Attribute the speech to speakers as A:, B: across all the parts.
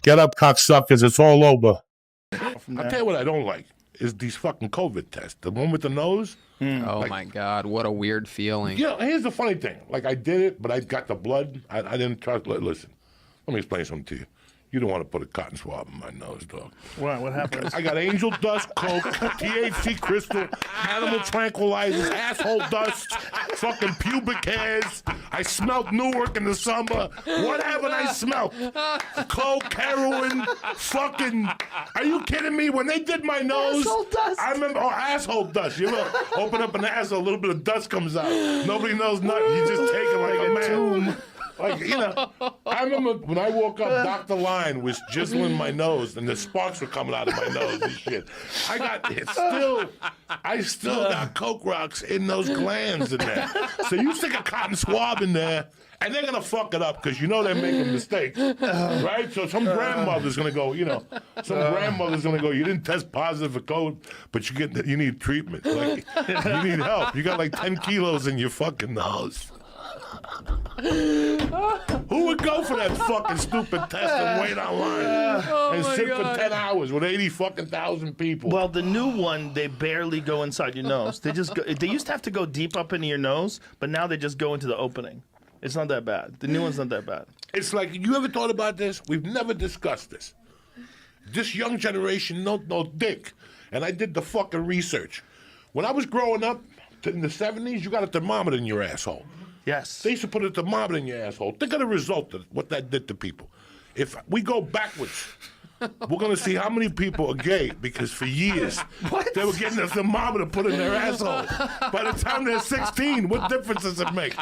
A: Get up, cocksuckers. It's all over.
B: I'll tell you what I don't like is these fucking COVID tests. The one with the nose.
C: Oh my God, what a weird feeling.
B: You know, here's the funny thing. Like, I did it, but I got the blood. I didn't trust. Listen, let me explain something to you. You don't want to put a cotton swab in my nose, dog.
D: What happened?
B: I got angel dust, coke, THC crystal, animal tranquilizers, asshole dust, fucking pubic hairs. I smelled Newark in the summer. What haven't I smelled? Coke, heroin, fucking. Are you kidding me? When they did my nose,
D: Asshole dust.
B: I remember asshole dust. You know, open up an asshole, a little bit of dust comes out. Nobody knows nothing. You just take it like a man. Like, you know, I remember when I woke up, Dr. Line was jizzling my nose, and the sparks were coming out of my nose and shit. I still got Coke rocks in those glands in there. So you stick a cotton swab in there, and they're gonna fuck it up because you know they're making mistakes, right? So some grandmother's gonna go, you didn't test positive for COVID, but you need treatment. Like, you need help. You got like 10 kilos in your fucking nose. Who would go for that fucking stupid test and wait online and sit for 10 hours with 80 fucking thousand people?
D: Well, the new one, they barely go inside your nose. They just go, they used to have to go deep up into your nose, but now they just go into the opening. It's not that bad. The new one's not that bad.
B: It's like, you ever thought about this? We've never discussed this. This young generation, no dick. And I did the fucking research. When I was growing up in the 70s, you got a thermometer in your asshole.
D: Yes.
B: They used to put a thermometer in your asshole. Think of the result of what that did to people. If we go backwards, we're going to see how many people are gay because for years they were getting a thermometer put in their asshole. By the time they're 16, what difference does it make?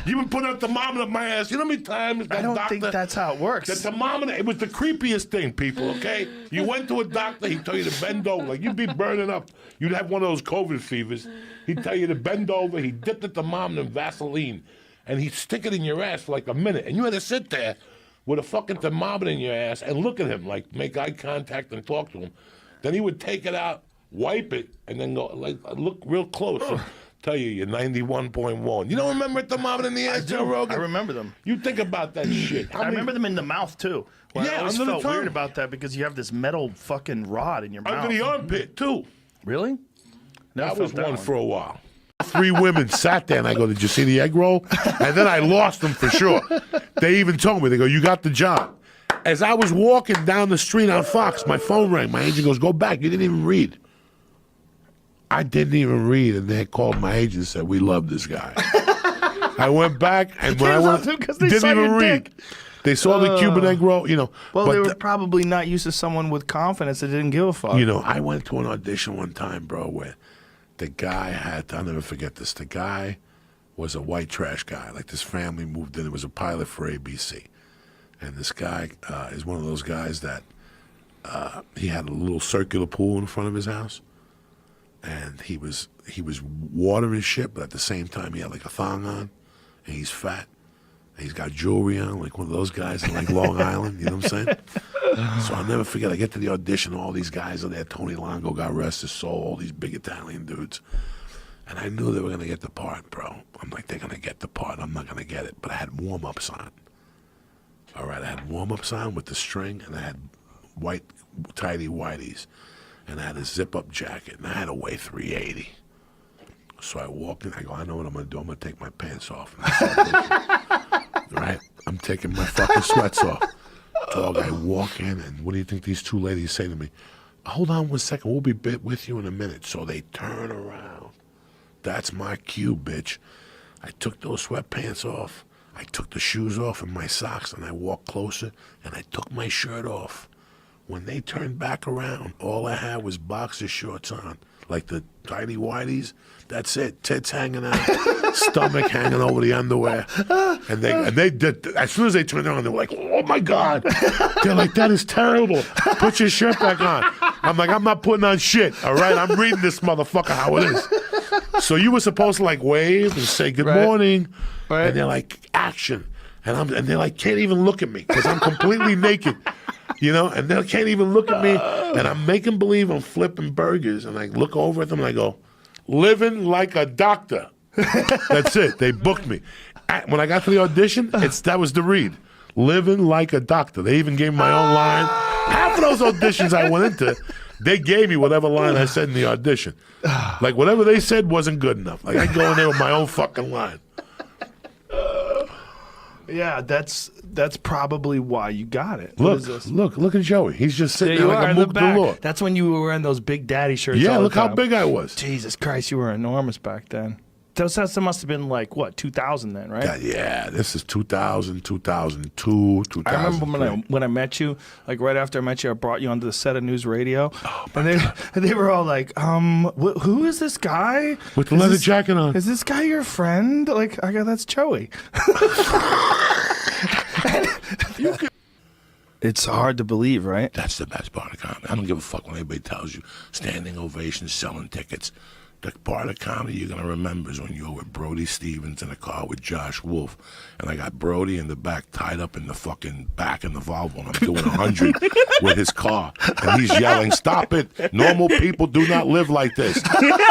B: You been putting a thermometer in my ass. You know how many times that
D: I don't
B: doctor,
D: think that's how it works.
B: the thermometer, it was the creepiest thing, people, okay? You went to a doctor, he'd tell you to bend over. Like, you'd be burning up. You'd have one of those COVID fevers. He'd tell you to bend over. He'd dip the thermometer in Vaseline, and he'd stick it in your ass for like a minute. And you had to sit there with a fucking thermometer in your ass and look at him, like make eye contact and talk to him. Then he would take it out, wipe it, and then go like look real close. And tell you you're 91.1. You don't remember a thermometer in the ass, Joe Rogan?
D: I remember them.
B: You think about that shit.
D: I remember them in the mouth, too. Well,
B: Yeah,
D: I always
B: under the
D: felt
B: tongue.
D: weird about that because you have this metal fucking rod in your mouth.
B: Under the armpit, too.
D: Really? Never
B: That was
D: felt
B: one
D: one.
B: for a while. 3 women sat there, and I go, did you see the egg roll? And then I lost them for sure. They even told me, they go, you got the job. As I was walking down the street on Fox, my phone rang. My agent goes, go back. You didn't even read. I didn't even read, and they had called my agent and said, we love this guy. I went back, and when I went, didn't even read.
D: Dick.
B: They saw the Cuban egg roll, you know.
D: Well,
B: but
D: they were probably not used to someone with confidence that didn't give a fuck.
B: you know, I went to an audition one time, bro, where the guy had, I'll never forget this, the guy was a white trash guy. Like, this family moved in. It was a pilot for ABC. And this guy is one of those guys that he had a little circular pool in front of his house. And he was watering shit, but at the same time, he had like a thong on. And he's fat. And he's got jewelry on, like one of those guys in like Long Island. You know what I'm saying? So I'll never forget, I get to the audition, all these guys are there. Tony Longo, God rest his soul, all these big Italian dudes. And I knew they were going to get the part, bro. I'm like, they're going to get the part. I'm not going to get it. But I had warm-ups on. All right, I had warm-ups on with the string, and I had white, tidy whiteys. And I had a zip-up jacket, and I had to weigh 380. So I walk in, I go, I know what I'm going to do. I'm going to take my pants off. And I start right? I'm taking my fucking sweats off. Dog, I walk in, and what do you think these 2 ladies say to me? Hold on 1 second, we'll be with you in a minute. So they turn around. That's my cue, bitch. I took those sweatpants off. I took the shoes off and my socks, and I walked closer, and I took my shirt off. When they turned back around, all I had was boxer shorts on, like the tidy whities. That's it. Tits hanging out, stomach hanging over the underwear. And they did. As soon as they turned around, they were like, "Oh my God!" They're like, "That is terrible. Put your shirt back on." I'm like, "I'm not putting on shit. All right, I'm reading this motherfucker how it is." So you were supposed to like wave and say good morning, and they're like, "Action," and they're like, can't even look at me because I'm completely naked. You know, and they can't even look at me, and I'm making believe I'm flipping burgers, and I look over at them and I go, living like a doctor. That's it. They booked me. When I got to the audition, that was the read. Living like a doctor. They even gave me my own line. Half of those auditions I went into, they gave me whatever line I said in the audition. Like whatever they said wasn't good enough. Like I go in there with my own fucking line.
D: Yeah, that's probably why you got it. What
B: Look,
D: is this?
B: look at Joey. He's just sitting
D: There
B: there
D: you
B: like
D: are
B: a
D: in the
B: mook
D: back.
B: galore.
D: That's when you were wearing those big daddy shirts.
B: Yeah,
D: all
B: look
D: the
B: how
D: time.
B: big I was.
D: Jesus Christ, you were enormous back then. That must have been like, what, 2000 then, right?
B: Yeah, this is 2000, 2002, 2003.
D: I remember when I met you, like right after I met you, I brought you onto the set of News Radio.
B: Oh,
D: and they were all like, who is this guy?
B: With the leather jacket on.
D: Is this guy your friend? Like, I go, that's Joey. It's hard to believe, right?
B: That's the best part of comedy. I don't give a fuck when anybody tells you standing ovations, selling tickets. The part of comedy you're going to remember is when you were with Brody Stevens in a car with Josh Wolf. And I got Brody in the back tied up in the fucking back in the Volvo. And I'm doing 100 with his car. And he's yelling, stop it. Normal people do not live like this.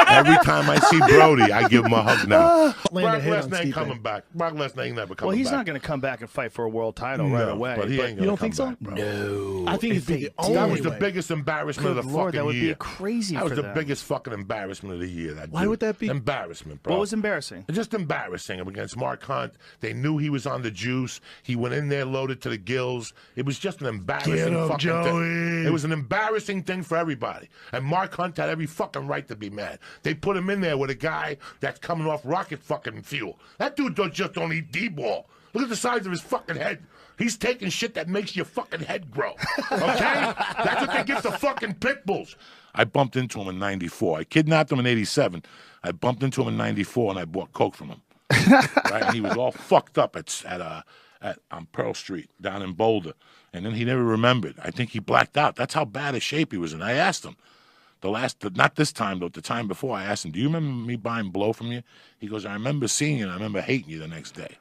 B: Every time I see Brody, I give him a hug now. Brock Lesnar ain't coming back. Brock Lesnar ain't never coming back.
D: Well, he's not going to come back and fight for a world title right away.
B: But he ain't
D: you
B: gonna
D: don't
B: come
D: think so?
B: back, bro.
D: No.
E: I think
B: That was the biggest embarrassment of the
D: Lord,
B: fucking
D: that would
B: year.
D: be crazy
B: That was
D: for
B: the
D: them.
B: biggest fucking embarrassment of the year.
E: Why would that be?
B: Embarrassment, bro.
D: What was embarrassing?
B: Just embarrassing against Mark Hunt. They knew he was on the juice. He went in there loaded to the gills. It was just an embarrassing fucking thing. It was an embarrassing thing for everybody. And Mark Hunt had every fucking right to be mad. They put him in there with a guy that's coming off rocket fucking fuel. That dude just don't eat D-ball. Look at the size of his fucking head. He's taking shit that makes your fucking head grow. Okay? That's what they give to fucking pit bulls. I bumped into him in 94. I kidnapped him in 87. I bumped into him in 94 and I bought coke from him. Right? And he was all fucked up on Pearl Street down in Boulder. And then he never remembered. I think he blacked out. That's how bad a shape he was in. I asked him. Not this time, though, the time before, I asked him, do you remember me buying blow from you? He goes, I remember seeing you and I remember hating you the next day.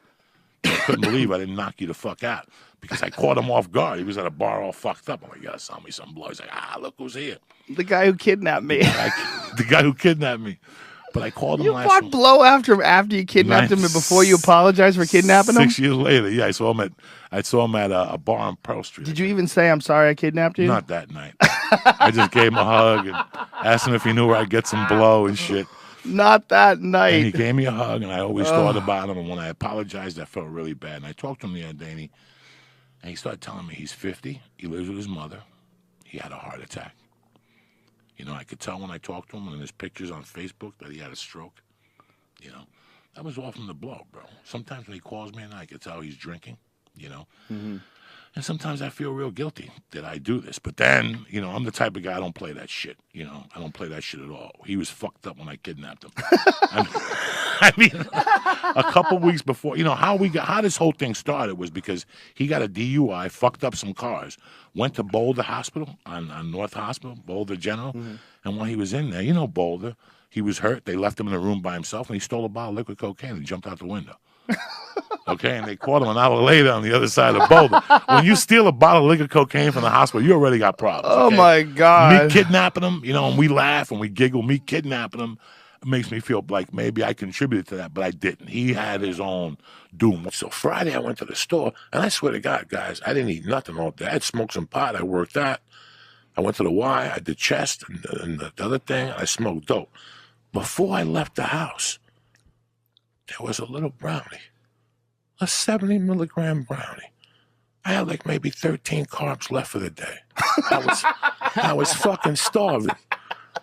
B: I couldn't believe I didn't knock you the fuck out because I caught him off guard. He was at a bar all fucked up. I'm like, you gotta sell me some blow. He's like, look who's here.
D: The guy who kidnapped me.
B: The guy who kidnapped me. But I called him
E: You
B: last
E: bought
B: week.
E: blow after you kidnapped him and before you apologized for kidnapping him?
B: 6 years later, yeah, I saw him at a bar on Pearl Street.
E: Did you even say, I'm sorry I kidnapped you?
B: Not that night. I just gave him a hug and asked him if he knew where I'd get some blow and shit.
E: Not that
B: And he
E: night.
B: gave me a hug, and I always thought about him. And when I apologized, I felt really bad. And I talked to him the other day, and he started telling me he's 50. He lives with his mother. He had a heart attack. You know, I could tell when I talked to him, and there's pictures on Facebook that he had a stroke. You know, that was all from the blow, bro. Sometimes when he calls me, and I could tell he's drinking. You know. Mm-hmm. And sometimes I feel real guilty that I do this. But then, you know, I'm the type of guy, I don't play that shit. You know, I don't play that shit at all. He was fucked up when I kidnapped him. I mean, a couple weeks before, you know, how this whole thing started was because he got a DUI, fucked up some cars, went to Boulder Hospital, on North Hospital, Boulder General. Mm-hmm. And when he was in there, you know, Boulder, he was hurt. They left him in a room by himself, and he stole a bottle of liquid cocaine and jumped out the window. Okay, and they caught him an hour later on the other side of Boulder. When you steal a bottle of liquid cocaine from the hospital, you already got problems.
E: Oh,
B: okay?
E: my God.
B: Me kidnapping him, you know, and we laugh and we giggle. Me kidnapping him makes me feel like maybe I contributed to that, but I didn't. He had his own doom. So Friday I went to the store, and I swear to God, guys, I didn't eat nothing all day. I had smoked some pot. I worked out. I went to the Y. I did chest and the other thing. I smoked dope. Before I left the house, there was a little brownie. A 70-milligram brownie. I had like maybe 13 carbs left for the day. I was fucking starving.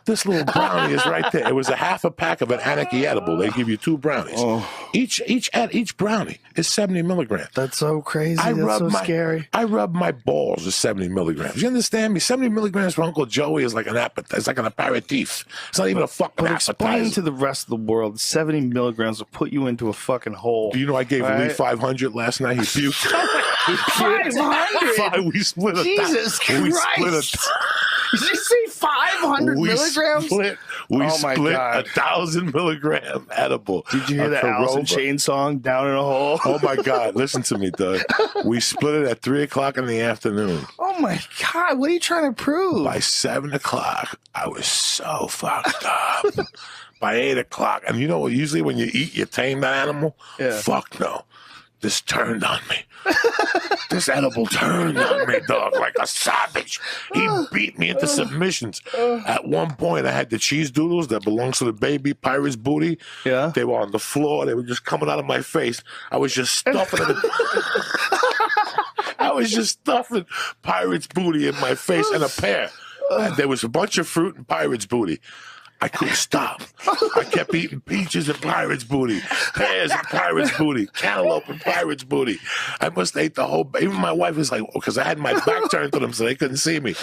B: This little brownie is right there. It was a half a pack of an anarchy edible. They give you 2 brownies. Oh. Each brownie is 70 milligrams.
E: That's so crazy. That's so scary.
B: I rub my balls with 70 milligrams. You understand me? 70 milligrams for Uncle Joey is like an appetizer. It's like an aperitif. It's not even a fucking appetizer.
E: Explain to the rest of the world, 70 milligrams will put you into a fucking hole.
B: Do you know I gave Lee 500 last night? He puked.
E: 500?
B: We split a
E: Jesus Christ. Did you say 500 milligrams?
B: We split 1,000 milligram edible.
E: Did you hear that Alice in Chains song, Down in a Hole?
B: Oh, my God. Listen to me, Doug. We split it at 3 o'clock in the afternoon.
E: Oh, my God. What are you trying to prove?
B: By 7 o'clock, I was so fucked up. By 8 o'clock. And you know, usually when you eat, you tame that animal?
E: Yeah.
B: Fuck no. This turned on me. This edible turned on me, dog, like a savage. He beat me into submissions. At one point, I had the cheese doodles that belongs to the baby pirate's booty.
D: Yeah.
B: They were on the floor. They were just coming out of my face. I was just stuffing it. I was just stuffing pirate's booty in my face and a pear. And there was a bunch of fruit and pirate's booty. I couldn't stop. I kept eating peaches and pirate's booty, pears and pirate's booty, cantaloupe and pirate's booty. I must have ate the whole. Even my wife was like, because I had my back turned to them so they couldn't see me.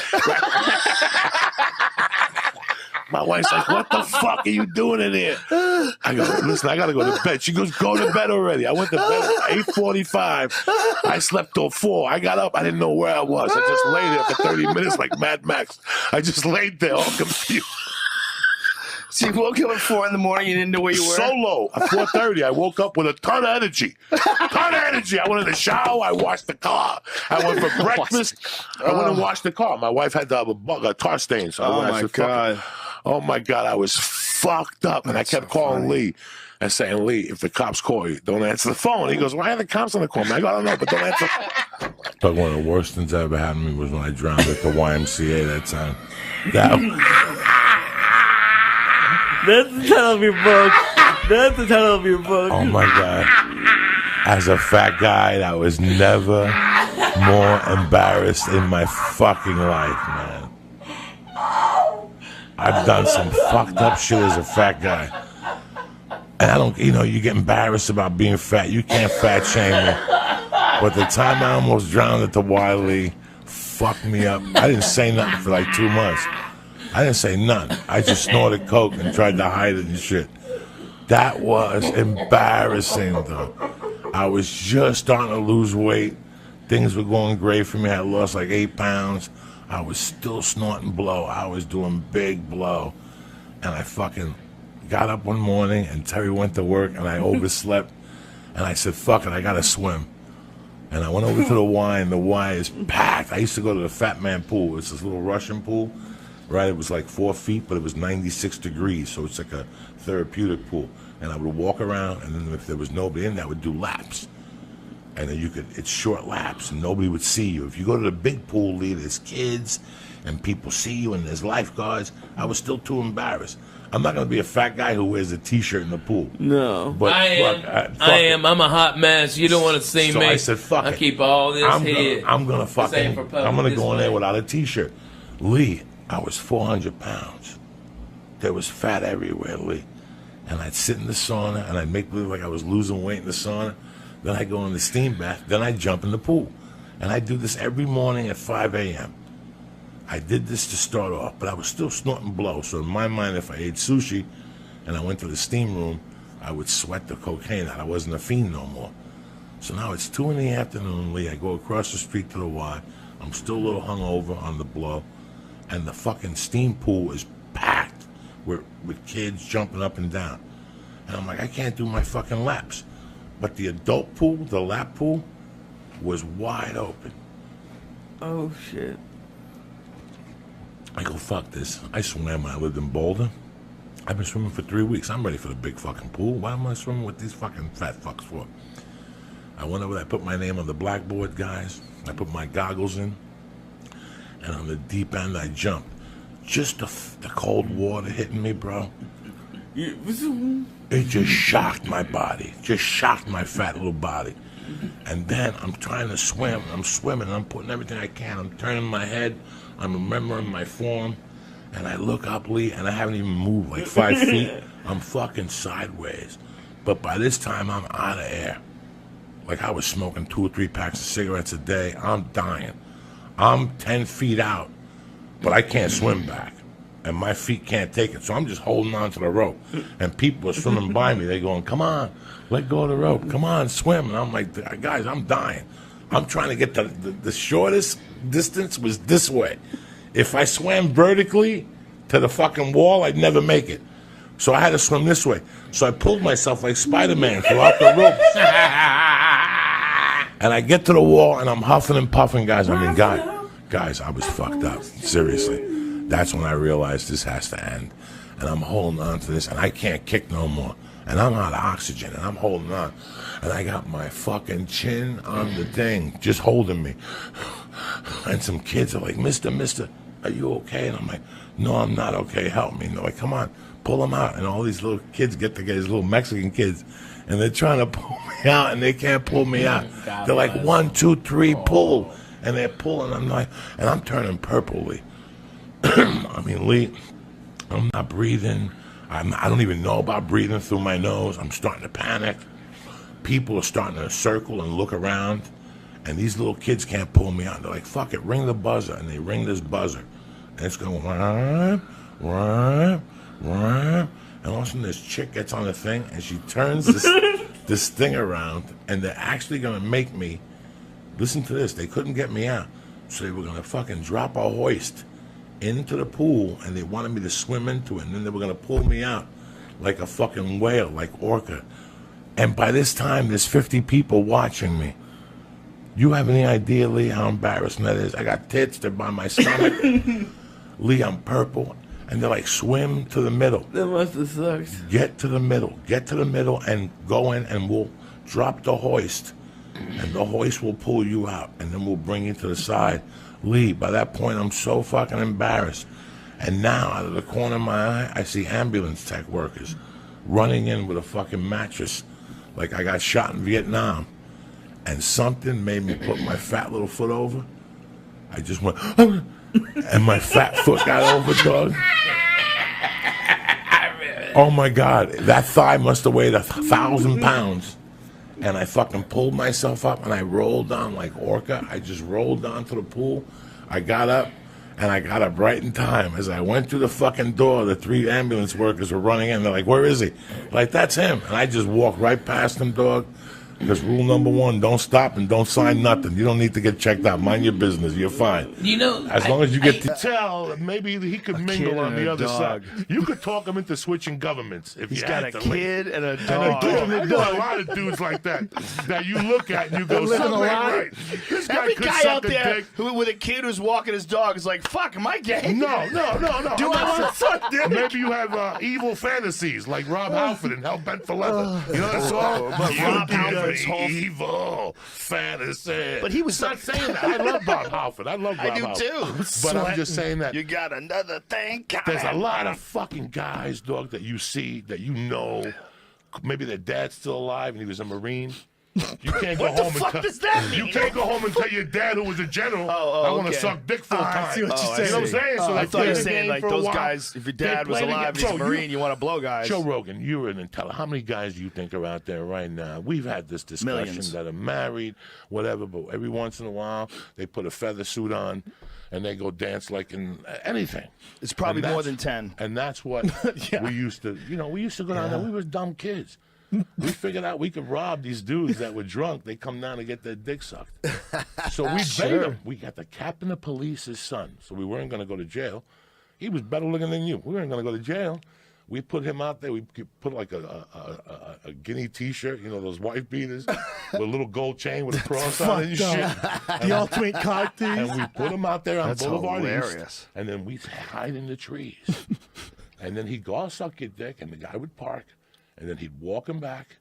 B: My wife's like, what the fuck are you doing in here? I go, listen, I got to go to bed. She goes, go to bed already. I went to bed at 8:45. I slept till 4. I got up. I didn't know where I was. I just lay there for 30 minutes like Mad Max. I just laid there all confused.
E: So you woke up at 4 in the morning, you didn't know where you were?
B: Solo. At 4:30, I woke up with a ton of energy. I went in the shower. I washed the car. I went for breakfast. I went and washed the car. My wife had to have a tar stain. So oh, my God. I was fucked up. And I kept calling Lee and saying, Lee, if the cops call you, don't answer the phone. He goes, why are the cops going to call me? I go, I don't know, but don't answer. But one of the worst things that ever happened to me was when I drowned at the YMCA that time.
F: That's the title of your book. That's the title of your book.
B: Oh, my God. As a fat guy, I was never more embarrassed in my fucking life, man. I've done some fucked up shit as a fat guy. And I don't, you get embarrassed about being fat. You can't fat shame me. But the time I almost drowned at the Wiley fucked me up. I didn't say nothing for like 2 months. I didn't say nothing. I just snorted coke and tried to hide it and shit. That was embarrassing, though. I was just starting to lose weight. Things were going great for me. I lost like 8 pounds. I was still snorting blow. I was doing big blow. And I fucking got up one morning and Terry went to work and I overslept. And I said, fuck it, I gotta swim. And I went over to the Y and the Y is packed. I used to go to the Fat Man pool. It's this little Russian pool. Right, it was like 4 feet, but it was 96 degrees, so it's like a therapeutic pool. And I would walk around, and then if there was nobody in there, I would do laps. And then it's short laps, and nobody would see you. If you go to the big pool, Lee, there's kids, and people see you, and there's lifeguards. I was still too embarrassed. I'm not going to be a fat guy who wears a T-shirt in the pool.
F: No.
B: But
G: I am. I'm a hot mess. You don't want to see
B: so
G: me.
B: I said, fuck it.
G: I keep all this here.
B: I'm going to go in there without a T-shirt. Lee, I was 400 pounds. There was fat everywhere, Lee. And I'd sit in the sauna, and I'd make believe like I was losing weight in the sauna. Then I'd go in the steam bath. Then I'd jump in the pool. And I'd do this every morning at 5 a.m. I did this to start off, but I was still snorting blow. So in my mind, if I ate sushi and I went to the steam room, I would sweat the cocaine out. I wasn't a fiend no more. So now it's 2 in the afternoon, Lee. I go across the street to the Y. I'm still a little hungover on the blow. And the fucking steam pool is packed with kids jumping up and down. And I'm like, I can't do my fucking laps. But the adult pool, the lap pool, was wide open.
F: Oh, shit.
B: I go, fuck this. I swam when I lived in Boulder. I've been swimming for 3 weeks. I'm ready for the big fucking pool. Why am I swimming with these fucking fat fucks for? I went over there, I put my name on the blackboard, guys. I put my goggles in. And on the deep end, I jumped. Just the cold water hitting me, bro. It just shocked my body. Just shocked my fat little body. And then I'm trying to swim. I'm swimming. I'm putting everything I can. I'm turning my head. I'm remembering my form. And I look up, Lee, and I haven't even moved like 5 feet. I'm fucking sideways. But by this time, I'm out of air. Like I was smoking 2 or 3 packs of cigarettes a day. I'm dying. I'm 10 feet out, but I can't swim back. And my feet can't take it. So I'm just holding on to the rope. And people are swimming by me. They're going, come on, let go of the rope. Come on, swim. And I'm like, guys, I'm dying. I'm trying to get the shortest distance was this way. If I swam vertically to the fucking wall, I'd never make it. So I had to swim this way. So I pulled myself like Spider-Man throughout the ropes. And I get to the wall, and I'm huffing and puffing, guys. I mean, guys, I was fucked up. Seriously. That's when I realized this has to end. And I'm holding on to this, and I can't kick no more. and I'm out of oxygen, and I'm holding on, and I got my fucking chin on the thing, just holding me. And some kids are like, Mister, are you okay? And I'm like, no, I'm not okay. Help me. And they're like, come on, pull him out. And all these little kids get together, these little Mexican kids, and they're trying to pull me out, and they can't pull me out. They're like, 1, 2, 3, pull. And they're pulling. I'm like, and I'm turning purple, Lee. I mean, Lee, I'm not breathing. I don't even know about breathing through my nose. I'm starting to panic. People are starting to circle and look around. And these little kids can't pull me out. They're like, fuck it, ring the buzzer. And they ring this buzzer. And it's going, rah, rah, rah. And all of a sudden this chick gets on the thing and she turns this thing around, and they're actually going to make me, listen to this, they couldn't get me out. So they were going to fucking drop a hoist into the pool, and they wanted me to swim into it, and then they were going to pull me out like a fucking whale, like orca. And by this time, there's 50 people watching me. You have any idea, Lee, how embarrassing that is? I got tits, they're by my stomach. Lee, I'm purple. And they're like, swim to the middle.
F: That must have sucked.
B: Get to the middle, and go in, and we'll drop the hoist. And the hoist will pull you out, and then we'll bring you to the side. Lee, by that point, I'm so fucking embarrassed. And now, out of the corner of my eye, I see ambulance tech workers running in with a fucking mattress like I got shot in Vietnam. And something made me put my fat little foot over. I just went, and my fat foot got over, dog. Oh my God, that thigh must have weighed 1,000 pounds. And I fucking pulled myself up and I rolled down like orca. I just rolled down to the pool. I got up, and I got up right in time. As I went through the fucking door, the 3 ambulance workers were running in. They're like, where is he? Like, that's him. And I just walked right past him, dog. Because rule number 1, don't stop and don't sign nothing. You don't need to get checked out. Mind your business. You're fine.
G: You know,
B: as long as you get
A: to tell, maybe he could mingle on the other side. You could talk him into switching governments if
D: He's
A: you
D: got
A: had
D: a
A: to.
D: kid and a
A: And
D: dog.
A: I know a lot of dudes like that you look at and you go,
D: living
A: something
D: a
A: ain't
D: lie.
A: right. This guy
D: Every
A: could
D: guy
A: suck
D: out
A: a
D: there
A: dick.
D: with a kid who's walking his dog is like, fuck, am I gay?
A: No.
D: Do I want to suck dick?
A: Maybe you have evil fantasies like Rob Halford in Hell Bent for Leather. You know that song?
D: But Rob Halford's whole
A: evil fantasy.
D: But he was
A: not saying that. I love Bob Halford. I love Rob
D: I do
A: Halford.
D: too.
A: But I'm just saying that
D: You got another thing coming.
A: there's a lot of fucking guys, dog, that you see, that you know. Maybe their dad's still alive and he was a Marine. You can't go
D: What the
A: home
D: fuck
A: and
D: does that mean?
A: You can't go home and tell your dad who was a general, I want to
D: okay.
A: suck dick full time.
F: I see what you're
A: You know what I'm saying? So
D: I
A: they
D: thought you
A: play
D: were
A: the
D: saying
A: game
D: like
A: for a
D: those
A: while.
D: guys, if your
A: They
D: dad was
A: play the
D: alive and
A: game.
D: he's a
A: Bro,
D: Marine, you want to blow guys.
A: Joe Rogan, you're an intelligent. How many guys do you think are out there right now? We've had this discussion
D: Millions.
A: that are married, whatever, but every once in a while they put a feather suit on and they go dance like in anything.
D: It's probably
A: And
D: more
A: that's-
D: than 10.
A: And that's what we used to, we used to go down there. We were dumb kids. We figured out we could rob these dudes that were drunk. They come down to get their dick sucked. So we bait them. We got the captain of police's son, so we weren't going to go to jail. He was better looking than you. We weren't going to go to jail. We put him out there. We put like a guinea T-shirt, those wife beaters, with a little gold chain with a cross on it and shit.
F: The ultimate cock tease.
A: And we put him out there on
D: That's
A: Boulevard
D: hilarious.
A: East, and then we hide in the trees. And then he'd go, I'll suck your dick, and the guy would park, and then he'd walk him back.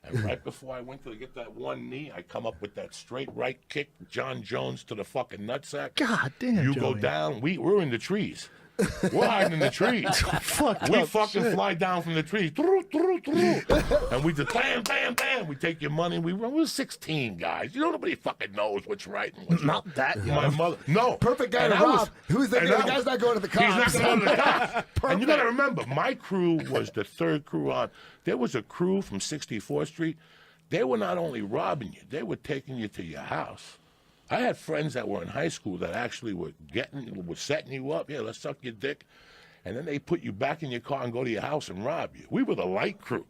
A: And right before I went to get that one knee, I come up with that straight right kick, John Jones to the fucking nutsack.
F: God damn,
A: You go
F: Joey.
A: down, we're in the trees. We're hiding in the trees. We fucking fly down from the trees. And we just bam, bam, bam. We take your money. We run. We're 16 guys. Nobody fucking knows what's right and what's wrong.
E: Not that young.
A: My mother. No.
E: Perfect guy
A: And
E: to
A: I was-
E: rob. Who's thinking
A: and
E: the
A: I
E: guy's not going to the cops?
A: He's not going to the cops. And you got to remember, my crew was the third crew on. There was a crew from 64th Street. They were not only robbing you, they were taking you to your house. I had friends that were in high school that actually were setting you up. Yeah, let's suck your dick. And then they put you back in your car and go to your house and rob you. We were the light crew.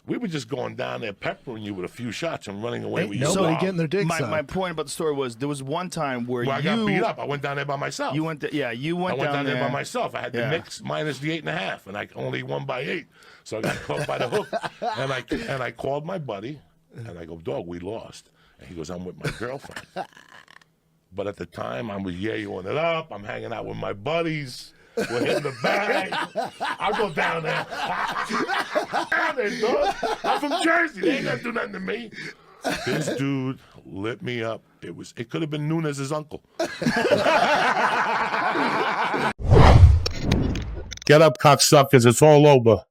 A: We were just going down there peppering you with a few shots and running away with you.
F: Nobody getting their dick
D: my
F: sucked.
D: point about the story was there was one time where
A: I got beat up. I went down there by myself.
D: You went to, you
A: I
D: went,
A: went down there
D: there
A: by myself. I had the Knicks minus the 8.5, and I only won by 8. So I got caught by the hook. And I called my buddy, and I go, dog, we lost. And he goes, I'm with my girlfriend. But at the time, I was yeah-yoing it up. I'm hanging out with my buddies. We're hitting the bag. I'll go down there. Down there, dog. I'm from Jersey. They ain't gonna do nothing to me. This dude lit me up. It could have been Nunez's uncle. Get up, cocksuckers. It's all over.